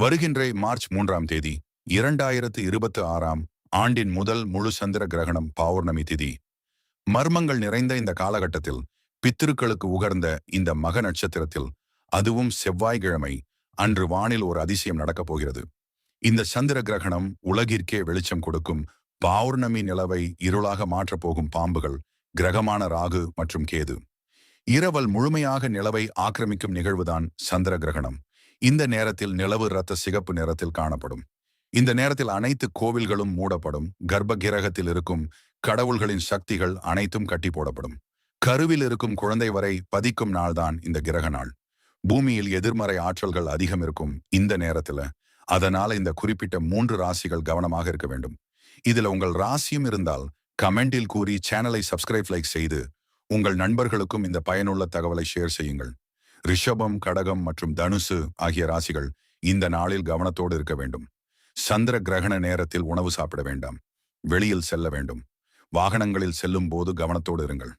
வருகின்ற மார்ச் 3ஆம் தேதி 2026ஆம் ஆண்டின் முதல் முழு சந்திர கிரகணம் பௌர்ணமி திதி. மர்மங்கள் நிறைந்த இந்த காலகட்டத்தில் பித்திருக்களுக்கு உகர்ந்த இந்த மக நட்சத்திரத்தில், அதுவும் செவ்வாய்க்கிழமை அன்று வானில் ஒரு அதிசயம் நடக்கப் போகிறது. இந்த சந்திர கிரகணம் உலகிற்கே வெளிச்சம் கொடுக்கும். பௌர்ணமி நிலவை இருளாக மாற்றப் போகும் பாம்புகள் கிரகமான ராகு மற்றும் கேது. இரவல் முழுமையாக நிலவை ஆக்கிரமிக்கும் நிகழ்வுதான் சந்திர கிரகணம். இந்த நேரத்தில் நிலவு இரத்த சிகப்பு நிறத்தில் காணப்படும். இந்த நேரத்தில் அனைத்து கோவில்களும் மூடப்படும். கர்ப்ப கிரகத்தில் இருக்கும் கடவுள்களின் சக்திகள் அனைத்தும் கட்டி போடப்படும். கருவில் இருக்கும் குழந்தை வரை பதிக்கும் நாள்தான் இந்த கிரக நாள். பூமியில் எதிர்மறை ஆற்றல்கள் அதிகம் இருக்கும் இந்த நேரத்துல. அதனால இந்த குறிப்பிட்ட 3 ராசிகள் கவனமாக இருக்க வேண்டும். இதுல உங்கள் ராசியும் இருந்தால் கமெண்டில் கூறி சேனலை சப்ஸ்கிரைப் லைக் செய்து உங்கள் நண்பர்களுக்கும் இந்த பயனுள்ள தகவலை ஷேர் செய்யுங்கள். ரிஷபம், கடகம் மற்றும் தனுசு ஆகிய ராசிகள் இந்த நாளில் கவனத்தோடு இருக்க வேண்டும். சந்திர கிரகண நேரத்தில் உணவு சாப்பிட வேண்டாம். வெளியில் செல்ல வேண்டும். வாகனங்களில் செல்லும் போது கவனத்தோடு இருங்கள்.